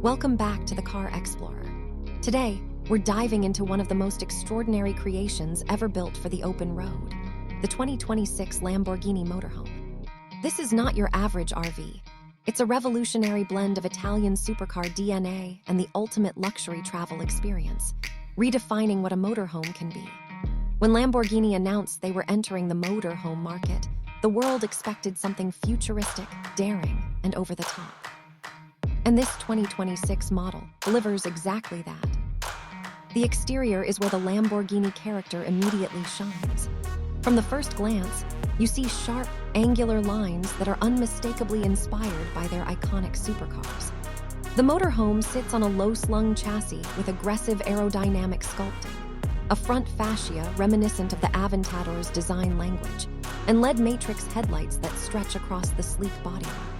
Welcome back to the Car Explorer. Today, we're diving into one of the most extraordinary creations ever built for the open road, the 2026 Lamborghini Motorhome. This is not your average RV. It's a revolutionary blend of Italian supercar DNA and the ultimate luxury travel experience, redefining what a motorhome can be. When Lamborghini announced they were entering the motorhome market, the world expected something futuristic, daring, and over the top. And this 2026 model delivers exactly that. The exterior is where the Lamborghini character immediately shines. From the first glance, you see sharp, angular lines that are unmistakably inspired by their iconic supercars. The motorhome sits on a low-slung chassis with aggressive aerodynamic sculpting, a front fascia reminiscent of the Aventador's design language, and lead matrix headlights that stretch across the sleek bodywork.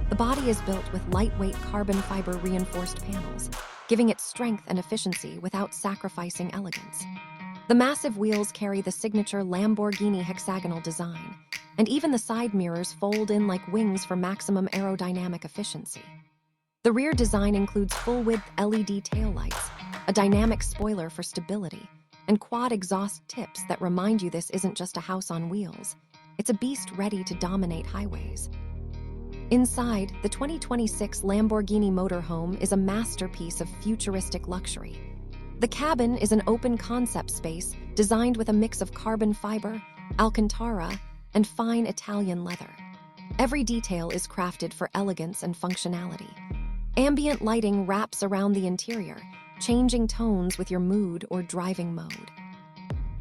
The body is built with lightweight carbon fiber reinforced panels, giving it strength and efficiency without sacrificing elegance. The massive wheels carry the signature Lamborghini hexagonal design, and even the side mirrors fold in like wings for maximum aerodynamic efficiency. The rear design includes full-width LED taillights, a dynamic spoiler for stability, and quad exhaust tips that remind you this isn't just a house on wheels. It's a beast ready to dominate highways. Inside, the 2026 Lamborghini Motorhome is a masterpiece of futuristic luxury. The cabin is an open concept space designed with a mix of carbon fiber, Alcantara, and fine Italian leather. Every detail is crafted for elegance and functionality. Ambient lighting wraps around the interior, changing tones with your mood or driving mode.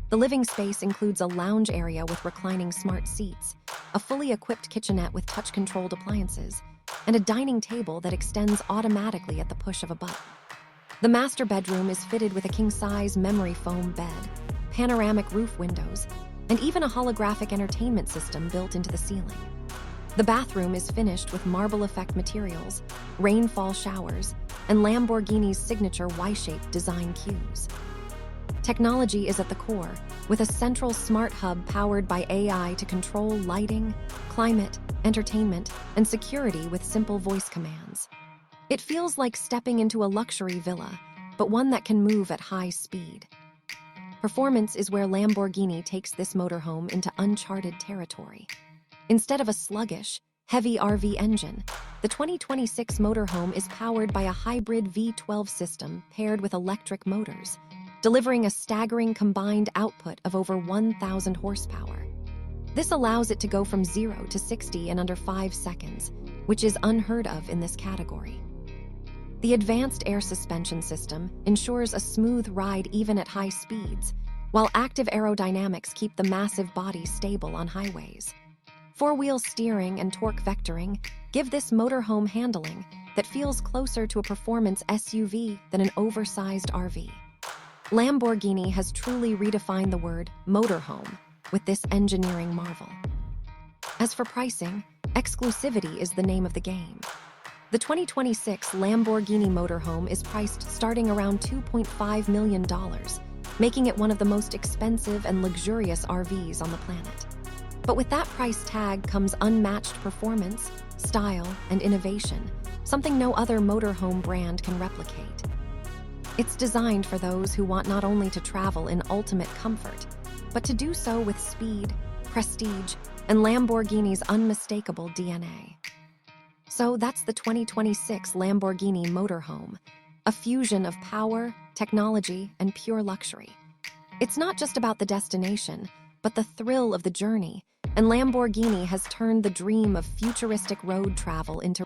The living space includes a lounge area with reclining smart seats, a fully equipped kitchenette with touch-controlled appliances, and a dining table that extends automatically at the push of a button. The master bedroom is fitted with a king-size memory foam bed, panoramic roof windows, and even a holographic entertainment system built into the ceiling. The bathroom is finished with marble effect materials, rainfall showers, and Lamborghini's signature Y-shaped design cues. Technology is at the core, with a central smart hub powered by AI to control lighting, climate, entertainment, and security with simple voice commands. It feels like stepping into a luxury villa, but one that can move at high speed. Performance is where Lamborghini takes this motorhome into uncharted territory. Instead of a sluggish, heavy RV engine, the 2026 motorhome is powered by a hybrid V12 system paired with electric motors, delivering a staggering combined output of over 1,000 horsepower. This allows it to go from 0 to 60 in under 5 seconds, which is unheard of in this category. The advanced air suspension system ensures a smooth ride even at high speeds, while active aerodynamics keep the massive body stable on highways. Four-wheel steering and torque vectoring give this motorhome handling that feels closer to a performance SUV than an oversized RV. Lamborghini has truly redefined the word motorhome with this engineering marvel. As for pricing, exclusivity is the name of the game. The 2026 Lamborghini Motorhome is priced starting around $2.5 million, making it one of the most expensive and luxurious RVs on the planet. But with that price tag comes unmatched performance, style, and innovation, something no other motorhome brand can replicate. It's designed for those who want not only to travel in ultimate comfort, but to do so with speed, prestige, and Lamborghini's unmistakable DNA. So that's the 2026 Lamborghini Motorhome, a fusion of power, technology, and pure luxury. It's not just about the destination, but the thrill of the journey, and Lamborghini has turned the dream of futuristic road travel into